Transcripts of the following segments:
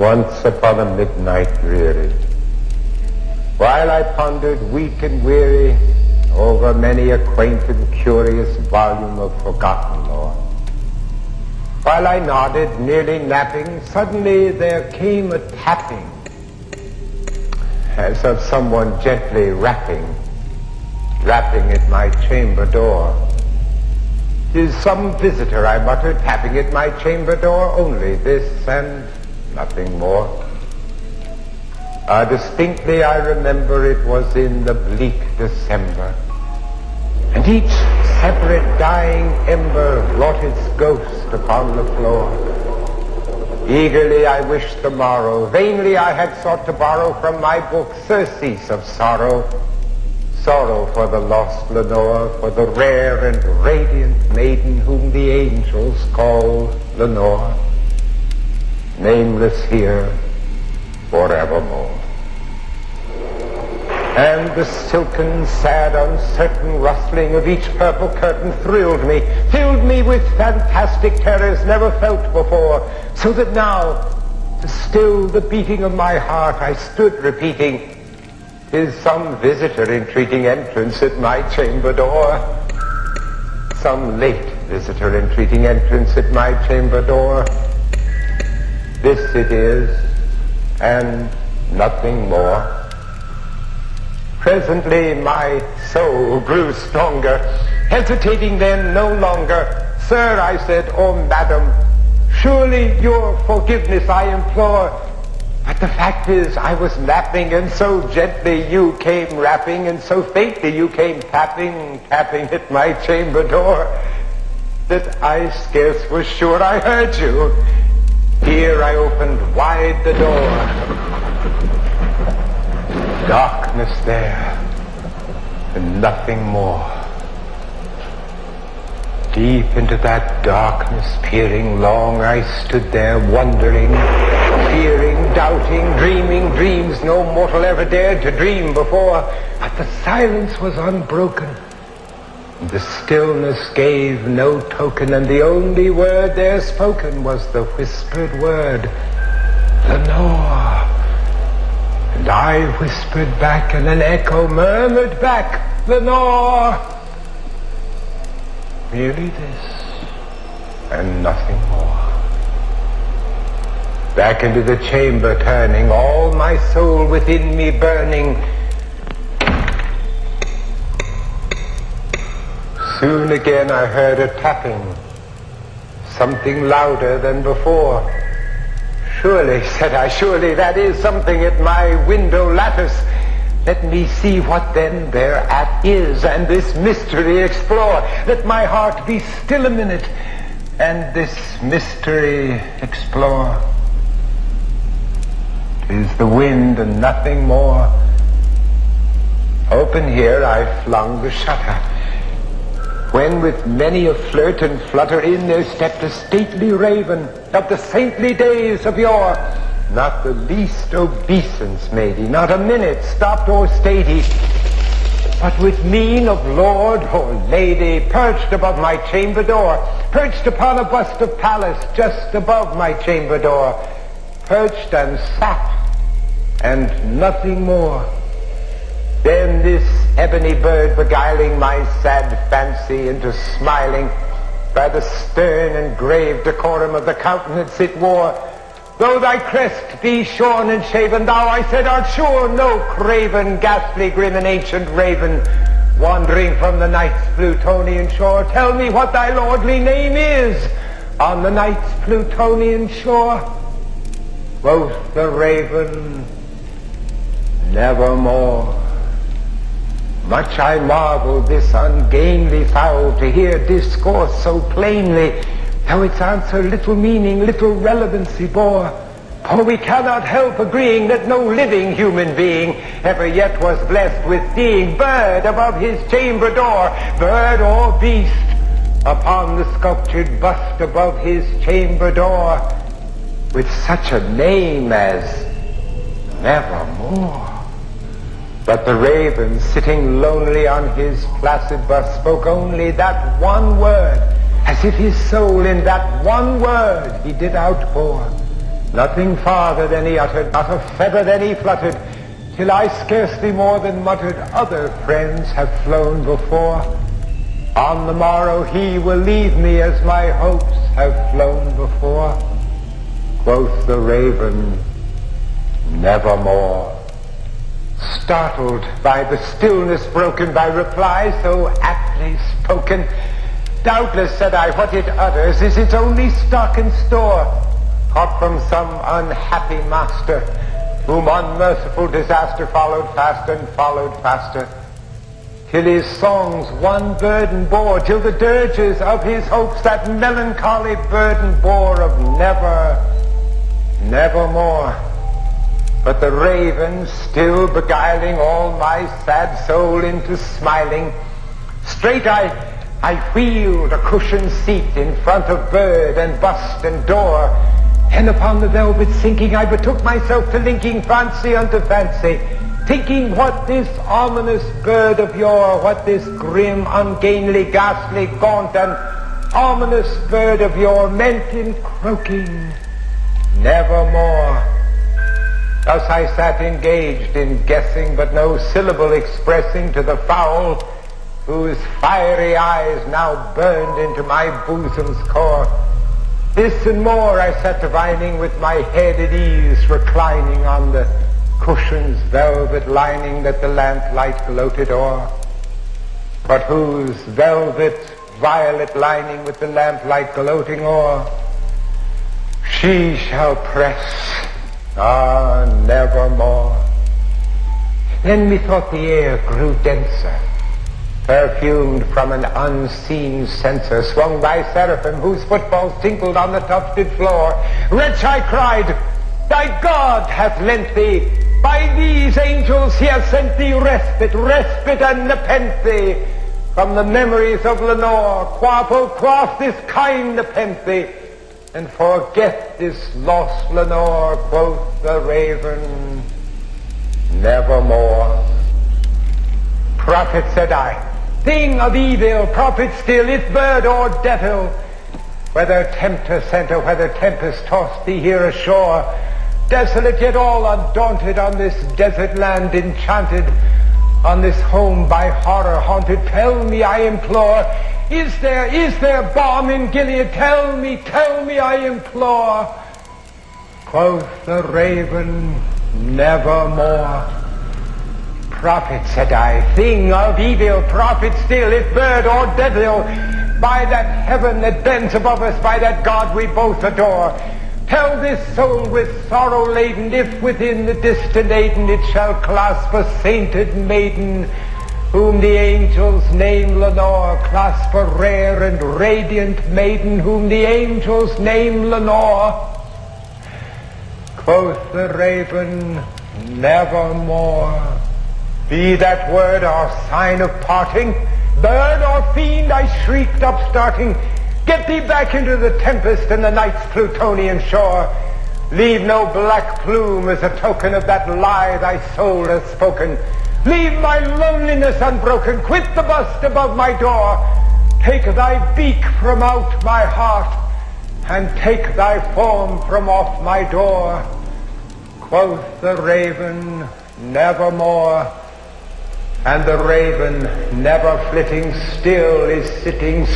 Once upon a midnight dreary, while I pondered weak and weary over many a quaint and curious volume of forgotten lore, while I nodded, nearly napping, suddenly there came a tapping, as of someone gently rapping at my chamber door. "'Tis some visitor," I muttered, tapping at my chamber door, only this and nothing more. Distinctly I remember it was in the bleak December, and each separate dying ember wrought its ghost upon the floor. Eagerly I wished the morrow, vainly I had sought to borrow from my book surcease of sorrow, sorrow for the lost Lenore, for the rare and radiant maiden whom the angels call Lenore, nameless here forevermore. And the silken, sad, uncertain rustling of each purple curtain thrilled me, filled me with fantastic terrors never felt before, so that now, to still the beating of my heart, I stood repeating, "'Tis some visitor entreating entrance at my chamber door. Some late visitor entreating entrance at my chamber door. This it is, and nothing more." Presently my soul grew stronger, hesitating then no longer. "Sir," I said, "or madam, surely your forgiveness I implore. But the fact is I was napping, and so gently you came rapping, and so faintly you came tapping at my chamber door, that I scarce was sure I heard you. Here I opened wide the door. Darkness there, and nothing more. Deep into that darkness peering long, I stood there wondering, fearing, doubting, dreaming dreams no mortal ever dared to dream before. But the silence was unbroken, and the stillness gave no token, and the only word there spoken was the whispered word, "Lenore." And I whispered back, and an echo murmured back, "Lenore." Merely this, and nothing more. Back into the chamber turning, all my soul within me burning. Soon again I heard a tapping, something louder than before. "Surely," said I, "surely that is something at my window lattice. Let me see what then thereat is, and this mystery explore. Let my heart be still a minute, and this mystery explore. 'Tis the wind and nothing more." Open here I flung the shutter, when with many a flirt and flutter in there stepped a stately raven of the saintly days of yore. Not the least obeisance made he, not a minute stopped or stayed he, but with mien of lord or lady perched above my chamber door, perched upon a bust of Pallas just above my chamber door, perched and sat, and nothing more. Then this ebony bird beguiling my sad fancy into smiling by the stern and grave decorum of the countenance it wore. "Though thy crest be shorn and shaven, thou," I said, "art sure no craven, ghastly, grim, and ancient raven, wandering from the night's Plutonian shore. Tell me what thy lordly name is on the night's Plutonian shore." Quoth the raven, "Nevermore." Much I marveled this ungainly fowl to hear discourse so plainly, though its answer little meaning, little relevancy bore. For we cannot help agreeing that no living human being ever yet was blessed with seeing bird above his chamber door, bird or beast, upon the sculptured bust above his chamber door, with such a name as Nevermore. But the raven, sitting lonely on his placid bust, spoke only that one word, as if his soul in that one word he did outpour. Nothing farther than he uttered, not a feather than he fluttered, till I scarcely more than muttered, other friends have flown before. On the morrow he will leave me as my hopes have flown before. Quoth the raven, nevermore. Startled by the stillness broken by reply so aptly spoken, doubtless, said I, what it utters is its only stock and store, caught from some unhappy master, whom unmerciful disaster followed fast and followed faster, till his songs one burden bore, till the dirges of his hopes that melancholy burden bore of never, nevermore. But the raven, still beguiling all my sad soul into smiling, straight I wheeled a cushioned seat in front of bird and bust and door, and upon the velvet sinking I betook myself to linking fancy unto fancy, thinking what this ominous bird of yore, what this grim, ungainly, ghastly, gaunt, and ominous bird of yore meant in croaking, nevermore. Thus I sat engaged in guessing, but no syllable expressing to the fowl, whose fiery eyes now burned into my bosom's core. This and more I sat divining, with my head at ease reclining on the cushion's velvet lining that the lamplight gloated o'er, but whose velvet violet lining with the lamplight gloating o'er she shall press, nevermore. Then methought the air grew denser, perfumed from an unseen censer swung by seraphim whose footfalls tinkled on the tufted floor. Wretch, I cried, thy God hath lent thee, by these angels he hath sent thee respite, respite and nepenthe from the memories of Lenore. Quaff, oh quaff this kind nepenthe, and forget this lost Lenore. Quoth the raven, nevermore. Prophet, said I, thing of evil, prophet still, if bird or devil, whether tempter sent or whether tempest tossed thee here ashore, desolate yet all undaunted on this desert land enchanted, on this home by horror haunted, tell me, I implore, is there balm in Gilead? Tell me, I implore. Quoth the raven, nevermore. Prophet, said I, thing of evil, prophet still, if bird or devil, by that heaven that bends above us, by that God we both adore, tell this soul with sorrow laden, if within the distant Aden it shall clasp a sainted maiden, whom the angels name Lenore, clasp a rare and radiant maiden, whom the angels name Lenore. Quoth the raven, nevermore. Be that word or sign of parting, bird or fiend, I shrieked upstarting, get thee back into the tempest and the night's Plutonian shore. Leave no black plume as a token of that lie thy soul hath spoken. Leave my loneliness unbroken, quit the bust above my door. Take thy beak from out my heart, and take thy form from off my door. Quoth the raven, nevermore. And the raven, never flitting, still is sitting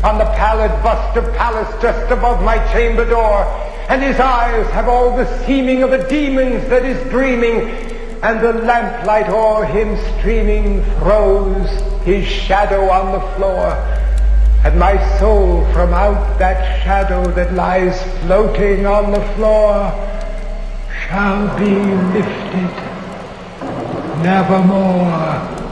on the pallid bust of Pallas just above my chamber door, and his eyes have all the seeming of a demon's that is dreaming, and the lamplight o'er him streaming throws his shadow on the floor, and my soul from out that shadow that lies floating on the floor shall be lifted nevermore.